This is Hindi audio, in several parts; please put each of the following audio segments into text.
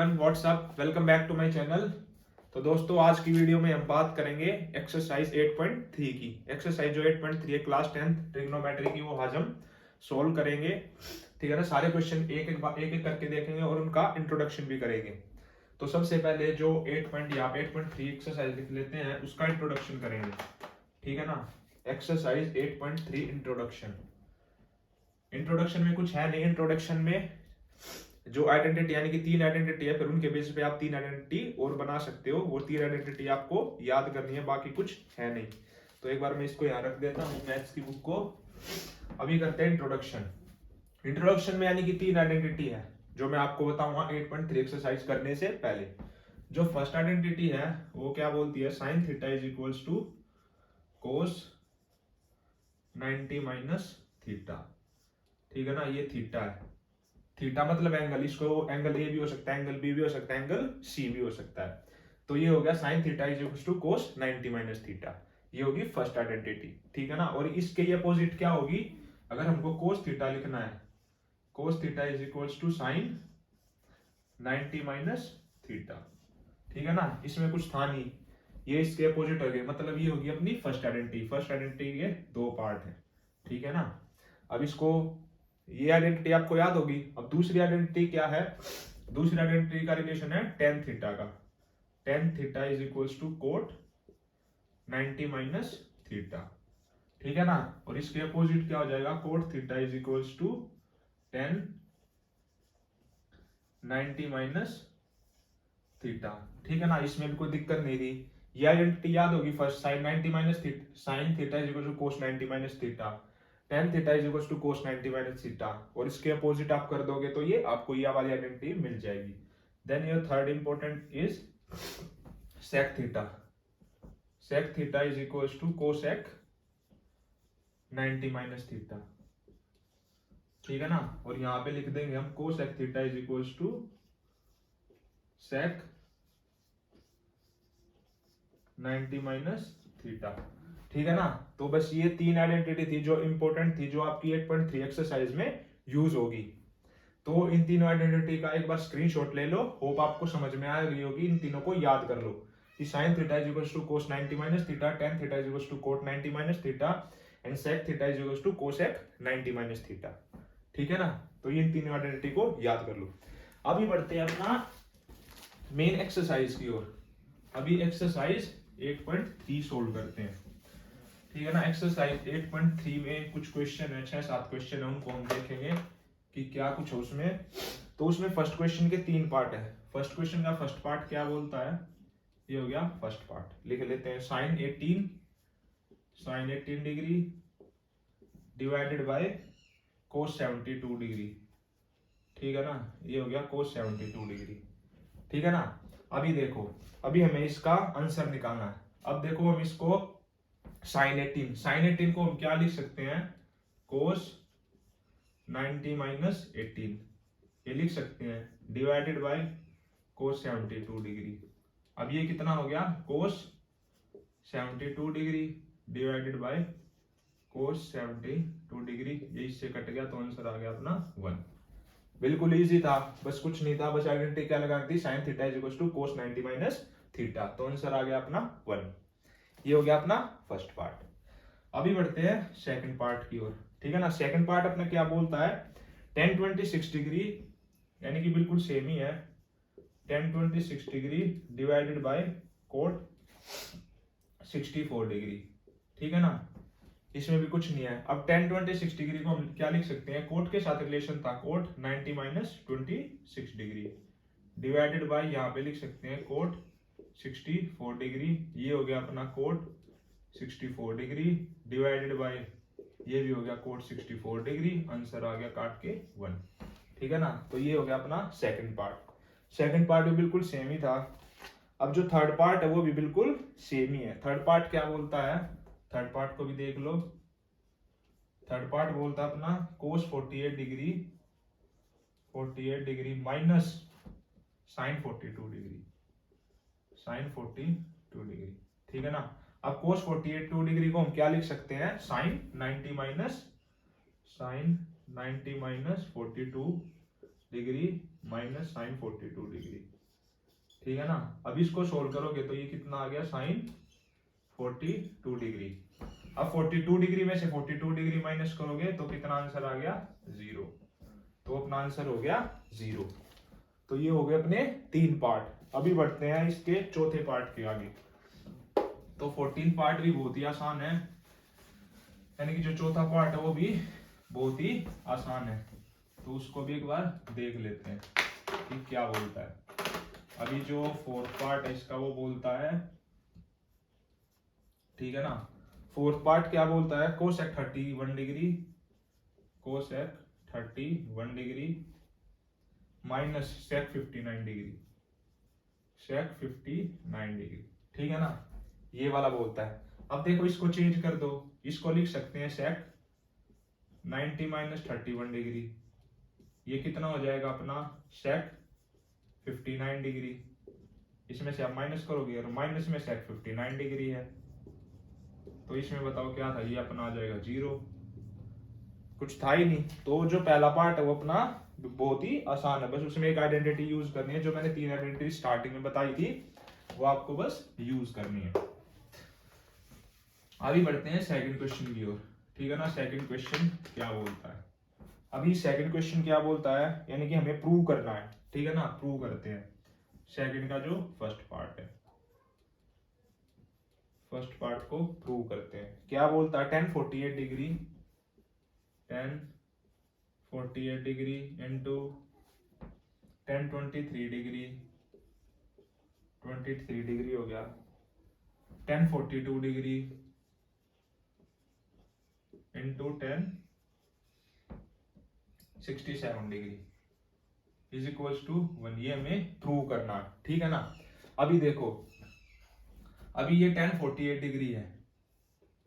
Everyone, what's up, welcome back to my channel. तो दोस्तों, आज की वीडियो में हम बात करेंगे एक्सरसाइज 8.3 की। एक्सरसाइज जो 8.3 है क्लास 10th ट्रिग्नोमेट्री की, वो आज हम सोल्व करेंगे। ठीक है ना। सारे क्वेश्चन एक एक करके देखेंगे और उनका इंट्रोडक्शन भी करेंगे। तो सबसे पहले जो 8.3 एक्सरसाइज लिख लेते हैं, उसका इंट्रोडक्शन करेंगे। ठीक है ना। Exercise 8.3 introduction. इंट्रोडक्शन में कुछ है नहीं। इंट्रोडक्शन में जो आइडेंटिटी यानी कि 3 आइडेंटिटी है, फिर उनके बेसिस पे आप 3 आइडेंटिटी और बना सकते हो। वो 3 आइडेंटिटी आपको याद करनी है, बाकी कुछ है नहीं। तो एक बार मैं इसको यहाँ रख देता हूँ मैथ्स की बुक को। अभी करते हैं इंट्रोडक्शन। इंट्रोडक्शन में यानी कि 3 आइडेंटिटी है जो मैं आपको बताऊंगा 8.3 एक्सरसाइज करने से पहले। जो फर्स्ट आइडेंटिटी है वो क्या बोलती है, sine theta is equals to cos 90 minus theta. ठीक है ना। ये थीटा है। थीटा मतलब एंगल, इसको एंगल ए भी हो सकता है, एंगल बी भी हो सकता है, एंगल सी भी हो सकता है। तो ये हो गया sine theta is equal to cos 90 minus theta. ये होगी फर्स्ट आइडेंटिटी। ठीक है ना। और इसके ये अपोजिट क्या होगी, अगर हमको कोस थीटा लिखना है, cos theta is equal to sine 90 minus theta. ठीक है ना। इसमें कुछ था नहीं, ये इसके अपोजिट हो गए, मतलब ये होगी अपनी फर्स्ट आइडेंटिटी। फर्स्ट आइडेंटिटी के 2 पार्ट है। ठीक है ना। अब इसको, ये आइडेंटिटी आपको याद होगी। अब दूसरी आइडेंटिटी क्या है, दूसरी आइडेंटिटी का रिलेशन है टेन थीटा का। Tan theta is equals to cot 90 minus theta. ठीक है ना। और इसके अपोजिट क्या हो जाएगा, cot theta is equals to tan 90 minus theta. ठीक है ना। इसमें भी कोई दिक्कत नहीं थी। ये आइडेंटिटी याद होगी first, sine 90 minus theta, sine theta is equal to cos 90 minus theta. Tan theta is equal to cos 90 minus theta. और इसके अपोजिट आप कर दोगे तो ये आपको ये वाली आइडेंटिटी मिल जाएगी। Then your third important is sec theta. Sec theta is equal to cosec 90 minus theta. ठीक है ना। और यहां पे लिख देंगे हम cosec theta is equal to sec 90 minus theta. ठीक है ना। तो बस ये 3 आइडेंटिटी थी जो इंपॉर्टेंट थी, जो आपकी 8.3 एक्सरसाइज में यूज होगी। तो इन तीनों आइडेंटिटी का एक बार स्क्रीनशॉट ले लो। होप आपको समझ में आ गई होगी। इन तीनों को याद कर लो कि sine theta is equal to cos 90 minus theta, tan theta is equal to cot 90 minus theta and sec theta is equal to cosec 90 minus theta. ठीक है ना। तो ये इन तीनों आइडेंटिटी को याद कर लो। अभी बढ़ते हैं अपना मेन एक्सरसाइज की ओर। अभी एक्सरसाइज 8.3 सोल्व करते हैं। ठीक है ना। एक्सरसाइज 8.3 में कुछ क्वेश्चन है, 6-7 क्वेश्चन है, उनको हम देखेंगे कि क्या कुछ है उसमें। तो उसमें फर्स्ट क्वेश्चन के 3 पार्ट है। फर्स्ट क्वेश्चन का फर्स्ट पार्ट क्या बोलता है, ये हो गया फर्स्ट पार्ट। लिख लेते हैं sine 18 degree divided by cos 72 degree. ठीक है ना। ये हो गया कोस 72 डिग्री। ठीक है ना। अभी देखो, अभी हमें इसका आंसर निकालना है। अब देखो, हम इसको साइन 18 को हम क्या लिख सकते हैं, कोस 90 माइनस 18 ये लिख सकते हैं, डिवाइडेड बाय कोस 72 डिग्री। अब ये कितना हो गया, कोस 72 degree divided by cos 72 degree. ये इससे कट गया तो आंसर आ गया अपना 1। बिल्कुल इजी था, बस कुछ नहीं था, बस आइडेंटिटी क्या लगा दी, sine theta is equal to cos 90 minus theta. तो आंसर आ गया अपना 1। ये हो गया अपना फर्स्ट पार्ट। अभी बढ़ते हैं सेकंड पार्ट की ओर। ठीक है ना। सेकंड पार्ट अपना क्या बोलता है, tan 26 डिग्री, यानी कि बिल्कुल सेम ही है, tan 26 degree divided by cot 64 degree. ठीक है ना। इसमें भी कुछ नहीं है। अब tan 26 डिग्री को हम क्या लिख सकते हैं, कोट के साथ रिलेशन था, cot 90 minus 26 degree divided by, यहाँ पे लिख सकते हैं कोट 64 डिग्री। ये हो गया अपना कोट 64 डिग्री डिवाइडेड बाय, ये भी हो गया कोट 64 डिग्री। आंसर आ गया काट के 1। ठीक है ना। तो ये हो गया अपना सेकंड पार्ट। सेकंड पार्ट भी बिल्कुल सेम ही था। अब जो थर्ड पार्ट है वो भी बिल्कुल सेम ही है। थर्ड पार्ट क्या बोलता है, थर्ड पार्ट को भी देख लो। थर्ड पार्ट बोलता है अपना cos 48 degree minus sine 42 degree, sine 42 degree. ठीक है ना। अब कोस 48 डिग्री को हम क्या लिख सकते हैं, sine 90 minus 42 degree minus sine 42 degree. ठीक है ना। अब इसको सोल्व करोगे तो ये कितना आ गया साइन 42 डिग्री। अब 42 डिग्री में से 42 डिग्री माइनस करोगे तो कितना आंसर आ गया 0। तो अपना आंसर हो गया 0। तो ये हो गए अपने 3 पार्ट। अभी बढ़ते हैं इसके चौथे पार्ट के आगे। तो 14 पार्ट भी बहुत ही आसान है, यानी कि जो चौथा पार्ट है वो भी बहुत ही आसान है। तो उसको भी एक बार देख लेते हैं कि क्या बोलता है। अभी जो 4th पार्ट है इसका वो बोलता है, ठीक है ना, 4th पार्ट क्या बोलता है, cosec 31 degree, cosec 31 degree minus sec 59 degree, sec 59 degree, ठीक है ना, ये वाला बोलता है। अब देखो इसको चेंज कर दो, इसको लिख सकते हैं सेक 90 माइनस 31 डिग्री, ये कितना हो जाएगा अपना सेक 59 डिग्री। इसमें से आप माइनस करोगे और माइनस में सेक 59 डिग्री है, तो इसमें बताओ क्या था, ये अपना आ जाएगा 0, कुछ था ही नहीं। तो जो पहला पार्ट है वो अपना बहुत ही आसान है, बस उसमें एक आइडेंटिटी यूज करनी है, जो मैंने 3 आइडेंटिटी स्टार्टिंग में बताई थी वो आपको बस यूज करनी है। आगे बढ़ते हैं सेकंड क्वेश्चन की ओर, ठीक है ना। सेकंड क्वेश्चन क्या बोलता है, अभी सेकंड क्वेश्चन क्या बोलता है, यानी कि हमें प्रूव करना है, ठीक है ना। प्रूव करते हैं सेकंड का जो फर्स्ट पार्ट है, फर्स्ट पार्ट को प्रूव करते हैं। क्या बोलता है, 1048 degree, 1048 degree into 1023 degree, 23 degree हो गया, 1042 degree into 1067 degree is equals to 1। ये हमें प्रूव करना है, ठीक है ना। अभी देखो, अभी ये 1048 डिग्री है,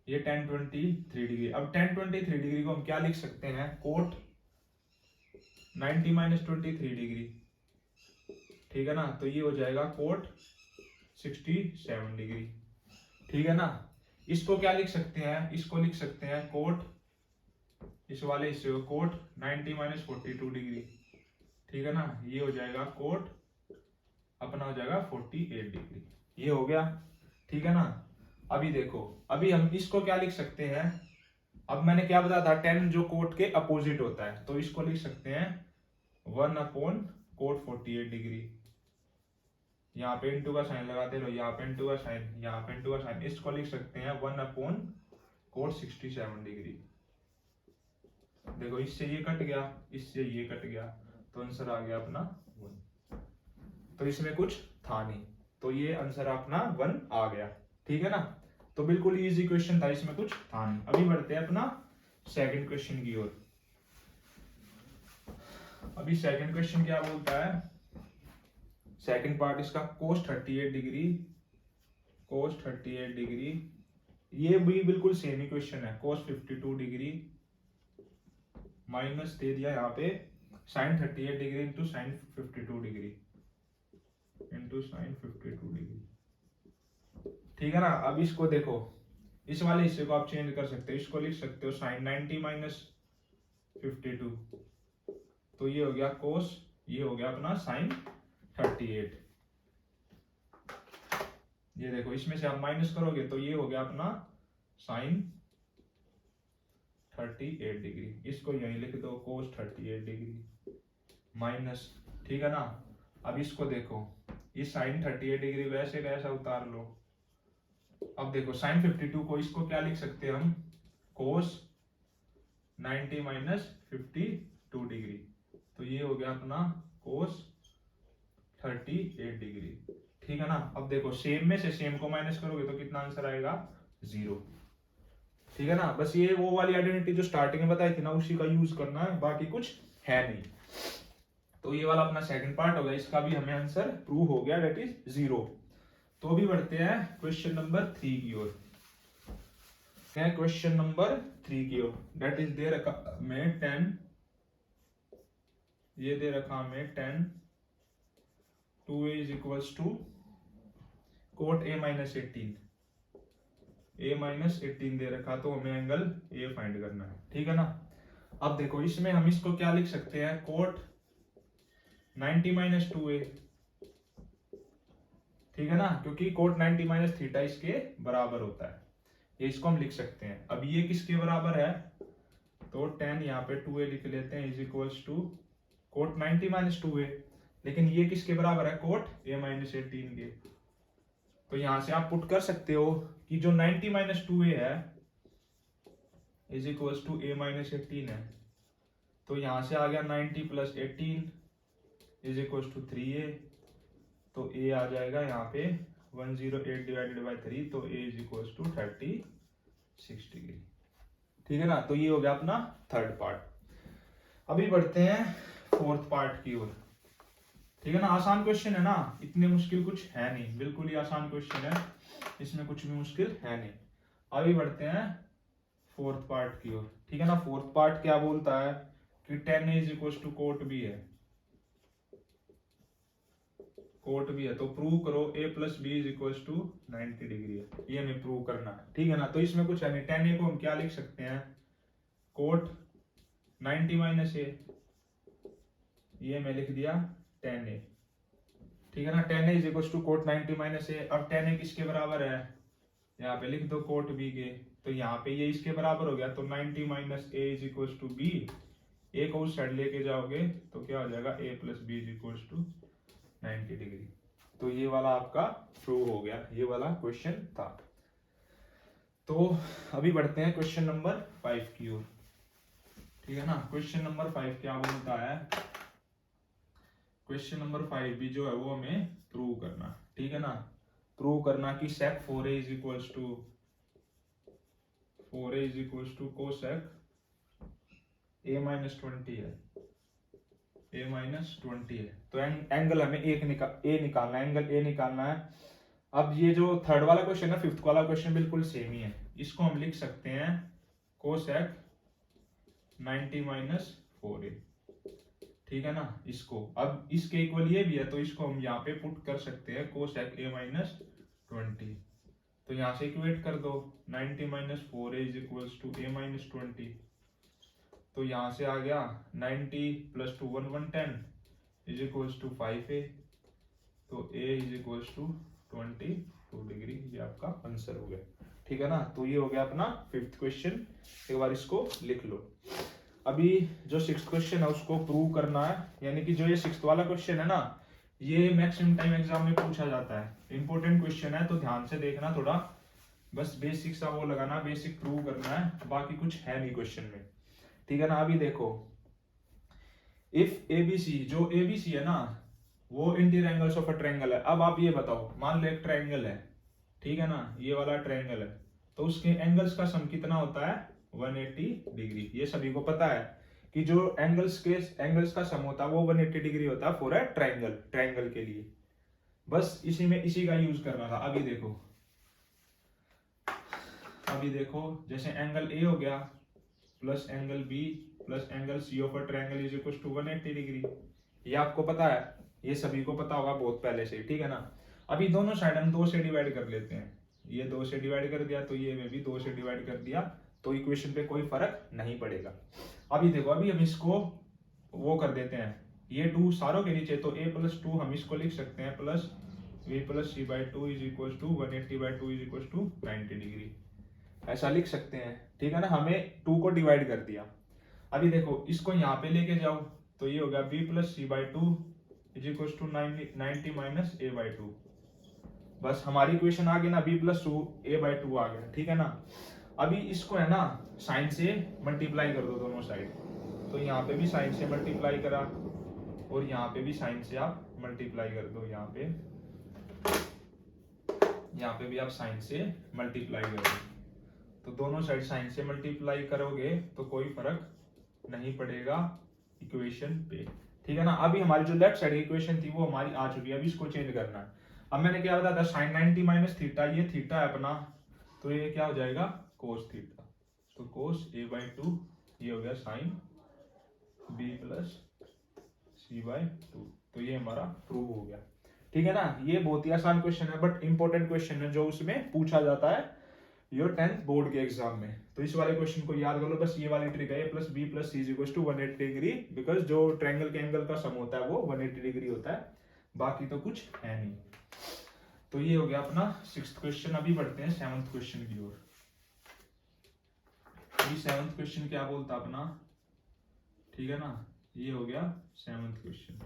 ये 1023 डिग्री। अब 1023 डिग्री को हम क्या लिख सकते हैं, कोट 90 माइनस 23 डिग्री, ठीक है ना। तो ये हो जाएगा कोट 67 डिग्री, ठीक है ना। इसको क्या लिख सकते हैं, इसको लिख सकते हैं कोट, इस वाले हिस्से को कोट 90 माइनस 42 डिग्री, ठीक है ना। ये हो जाएगा कोट अपना हो जाएगा 48 डिग्री, ये हो गया, ठीक है ना। अभी देखो, अभी हम इसको क्या लिख सकते हैं, अब मैंने क्या बताया था, 10 जो कोट के अपोजिट होता है, तो इसको लिख सकते हैं 1 अपॉन कोट 48 डिग्री। यहाँ पे इंटू का साइन लगाते रहो, यहाँ पे इंटू का साइन, यहाँ पे इंटू का साइन, इसको लिख सकते हैं 1 अपॉन कोट 67 डिग्री। देखो इससे ये कट गया, इससे ये कट गया, तो आंसर आ गया अपना 1। तो इसमें कुछ था नहीं, तो ये आंसर अपना 1 आ गया, ठीक है ना। तो बिल्कुल इजी क्वेश्चन था, इसमें कुछ था नहीं। अभी बढ़ते हैं अपना सेकंड क्वेश्चन की ओर। अभी सेकंड क्वेश्चन क्या बोलता है, सेकंड पार्ट इसका कोस 38 डिग्री, कोस 38 डिग्री, ये भी बिल्कुल सेम ही क्वेश्चन है, कोस 52 डिग्री माइनस दे दिया यहाँ पे sine 38 degree into sine 52 degree, into sine 52 degree, ठीक है ना। अब इसको देखो, इस वाले हिस्से को आप चेंज कर सकते हो, इसको लिख सकते हो साइन 90 माइनस 52, तो ये हो गया कोस, ये हो गया अपना साइन 38। ये देखो इसमें से आप माइनस करोगे तो ये हो गया अपना साइन 38 डिग्री, इसको यहीं लिख दो कोस 38 डिग्री माइनस, ठीक है ना। अब इसको देखो, इस साइन 38 डिग्री को ऐसे कैसा उतार लो। अब देखो साइन 52 को इसको क्या लिख सकते हैं हम, कोस 90 माइनस 52 डिग्री, तो ये हो गया अपना कोस 38 डिग्री, ठीक है ना। अब देखो सेम में से सेम को माइनस करोगे तो कितना आंसर आएगा 0, ठीक है ना। बस ये वो वाली आइडेंटिटी जो स्टार्टिंग में बताई थी ना, उसी का यूज करना है, बाकी कुछ है नहीं। तो ये वाला अपना सेकंड पार्ट हो गया, इसका भी हमें आंसर प्रूव हो गया, दैट इज 0। तो अभी बढ़ते हैं क्वेश्चन नंबर 3 की ओर। क्वेश्चन नंबर 3 की ओर, दैट इज दे रखा में 10, ये दे रखा में 10 2a is equals to cot a minus 18, a minus 18 दे रखा, तो हमें एंगल a फाइंड करना है, ठीक है ना। अब देखो इसमें हम इसको क्या लिख सकते हैं, कोट 90 माइनस 2a, ठीक है ना, क्योंकि कोट 90 माइनस थीटा इसके बराबर होता है, ये इसको हम लिख सकते हैं। अब ये किसके बराबर है, तो tan यहाँ पे 2a लिख लेते हैं is equals to cot 90 minus 2a, लेकिन ये किसके बराबर है, कोट a माइनस 18 के। तो यहां से आप पुट कर सकते हो कि जो 90 माइनस 2a है is equals to a minus 18 है, तो यहां से आ गया 90 plus 18 is equals to 3a, तो a आ जाएगा यहाँ पे 108 डिवाइडेड बाई 3, तो a is equals to 36 degree. ठीक है ना, तो ये हो गया अपना थर्ड पार्ट। अभी बढ़ते हैं फोर्थ पार्ट की ओर। ठीक है ना, आसान क्वेश्चन है ना, इतने मुश्किल कुछ है नहीं, बिल्कुल ही आसान क्वेश्चन है, इसमें कुछ भी मुश्किल है नहीं। अभी बढ़ते हैं फोर्थ पार्ट की ओर। ठीक है ना, फोर्थ पार्ट क्या बोलता है कि tan is equal to cot भी है, कोट भी है, तो प्रूव करो a plus B is equal to 90 degree है, ये हमें प्रूव करना है। ठीक है ना, तो इसमें कुछ है नहीं, tan a को हम क्या लिख सकते हैं, कोट 90 माइनस a, ये मैं लिख दिया tan a। ठीक है ना, tan a is equal to cot 90 minus a। अब tan a किसके बराबर है, यहाँ पे लिख दो कोट b के, तो यहाँ पे ये इसके बराबर हो गया, तो 90 minus a is equal to b, a को उस साइड लेके जाओगे तो क्या हो जाएगा, a plus B is equal to 90 degree. तो ये वाला आपका प्रूव हो गया, ये वाला क्वेश्चन था। तो अभी बढ़ते हैं क्वेश्चन नंबर 5 की ओर। ठीक है ना, क्वेश्चन नंबर 5 क्या बोलता है, क्वेश्चन नंबर 5 भी जो है वो हमें प्रूव करना। ठीक है ना, प्रूव करना कि sec 4a is equals to cosec a minus 20 है, a माइनस 20 है, तो एंगल हमें a निकालना है, एंगल a निकालना है। अब ये जो थर्ड वाला क्वेश्चन है, फिफ्थ वाला क्वेश्चन बिल्कुल सेम ही है, इसको हम लिख सकते हैं कोसेक 90 माइनस 4a। ठीक है ना, इसको अब इसके इक्वल ये भी है, तो इसको हम यहाँ पे पुट कर सकते हैं कोसेक a माइनस 20, तो यहाँ से इक्वेट कर दो 90 minus 4a is equals to a minus 20, तो यहाँ से आ गया 90 plus two 110 is equals to 5a, तो a इज इक्वल्स टू 22 डिग्री, ये आपका आंसर हो गया। ठीक है ना, तो ये हो गया अपना फिफ्थ क्वेश्चन, एक बार इसको लिख लो। अभी जो सिक्स्थ क्वेश्चन है उसको प्रूव करना है, यानी कि जो ये सिक्स्थ वाला क्वेश्चन है ना, ये मैक्सिमम टाइम एग्जाम में पूछा जाता है, इंपॉर्टेंट क्वेश्चन है, तो ध्यान से देखना थोड़ा, बस बेसिक सा वो लगाना, बेसिक प्रूव करना है, बाकी कुछ है नहीं क्वेश्चन में। ठीक है ना, अभी देखो इफ एबीसी, जो एबीसी है ना वो interior angles of a triangle है। अब आप ये बताओ, मान लो एक ट्रायंगल है, ठीक है ना, ये वाला ट्रायंगल है, तो उसके एंगल्स का सम कितना होता है, 180 डिग्री। ये सभी को पता है कि जो एंगल्स का सम होता है वो 180 डिग्री होता है फॉर अ ट्रायंगल के लिए। बस इसी का यूज करना था। अभी देखो जैसे एंगल ए हो गया plus angle B plus angle C of a triangle is equal to 180 degree, ये आपको पता है, ये सभी को पता होगा बहुत पहले से। ठीक है ना, अभी दोनों साइड हम 2 से डिवाइड कर लेते हैं, ये 2 से डिवाइड कर दिया, तो ये में भी 2 से डिवाइड कर दिया, तो इक्वेशन पे कोई फर्क नहीं पड़ेगा। अभी देखो, अभी हम इसको वो कर देते हैं, ये 2 सारों के नीचे, तो a प्लस 2 हम इसको लिख सकते हैं plus v plus C by 2 is equal to 180/2 is equal to 90 degree, ऐसा लिख सकते हैं। ठीक है ना, हमें 2 को डिवाइड कर दिया। अभी देखो इसको यहाँ पे लेके जाओ, तो ये हो गया b plus C by 2 is equal to 90 minus a/2, बस हमारी इक्वेशन आ गई ना, b प्लस a/2 आ गया। ठीक है ना, अभी इसको है ना साइन से मल्टीप्लाई कर दो दोनों साइड, तो यहाँ पे भी साइन से मल्टीप्लाई करा और यहाँ पे भी साइन से आप मल्टीप्लाई कर दो, यहाँ पे भी आप साइन से मल्टीप्लाई कर दो, तो दोनों साइड साइन से मल्टीप्लाई करोगे तो कोई फर्क नहीं पड़ेगा इक्वेशन पे। ठीक है ना, अभी हमारी जो लेफ्ट साइड इक्वेशन थी वो हमारी आ चुकी है, अभी इसको चेंज करना है। अब मैंने क्या बताया था, साइन 90 माइनस थीटा, ये थीटा है अपना, तो ये क्या हो जाएगा कोस थीटा, तो कोस a/2, ये हो गया साइन b प्लस c/2, तो ये हमारा प्रूव हो गया। ठीक है ना, ये बहुत ही आसान क्वेश्चन है, बट इंपॉर्टेंट क्वेश्चन है जो उसमें पूछा जाता है योर 10th बोर्ड के एग्जाम में, तो इस वाले क्वेश्चन को याद कर लो। बस ये वाली ट्रिक है, a plus b plus c is equal to 180 degree, because जो ट्रायंगल के एंगल का सम होता है वो 180 डिग्री होता है, बाकी तो कुछ है नहीं। तो ये हो गया अपना 6th क्वेश्चन। अभी बढ़ते हैं 7th क्वेश्चन की ओर। अभी 7th क्वेश्चन क्या बोलता अपना, ठीक है ना, ये हो गया 7th क्वेश्चन।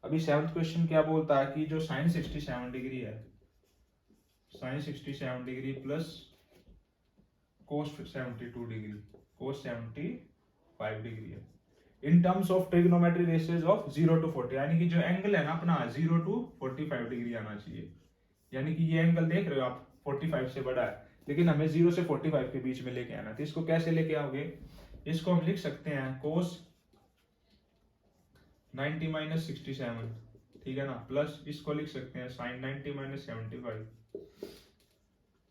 अभी 7th क्वेश्चन क्या बोलता है कि जो साइन 67 डिग्री है, sine 67 degree plus cos 72 degree, cos 75 degree है, in terms of trigonometry ratios of 0 to 40, यानी कि जो एंगल है ना अपना 0 to 45 डिग्री आना चाहिए। यानी कि ये एंगल देख रहे हो आप 45 से बड़ा है, लेकिन हमें 0 से 45 के बीच में लेके आना। तो इसको कैसे लेके आओगे, इसको हम लिख सकते हैं कोस 90 माइनस 67, ठीक है ना, प्लस इसको लिख सकते हैं साइन 90 माइनस 75,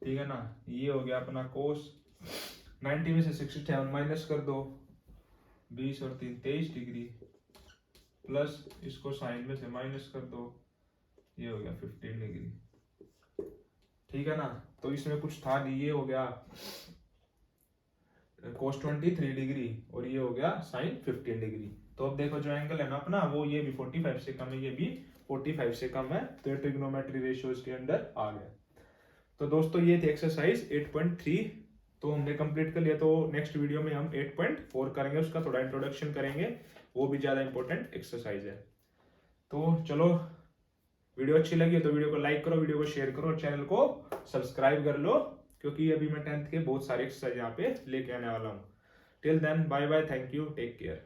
ठीक है ना। ये हो गया अपना कोस 90 में से 67 माइनस कर दो, 20 और 3 23 डिग्री, प्लस इसको साइन में से माइनस कर दो, ये हो गया 15 डिग्री, ठीक है ना। तो इसमें कुछ था नहीं, ये हो गया कोस 23 डिग्री और ये हो गया साइन 15 डिग्री। तो अब देखो जो एंगल है ना अपना वो ये भी 45 से कम है, ये भी 45 से कम है, तो ये ट्रिग्नोमेट्री रेशियोज के अंडर आ गया। तो दोस्तों ये थी एक्सरसाइज 8.3, तो हमने कंप्लीट कर लिया। तो नेक्स्ट वीडियो में हम 8.4 करेंगे, उसका थोड़ा इंट्रोडक्शन करेंगे, वो भी ज्यादा इंपॉर्टेंट एक्सरसाइज है। तो चलो, वीडियो अच्छी लगी तो वीडियो को लाइक करो, वीडियो को शेयर करो और चैनल को सब्सक्राइब कर लो, क्योंकि अभी मैं 10th के बहुत सारे एक्सरसाइज यहाँ पे लेके आने वाला हूँ। Till then bye bye, thank you, take care.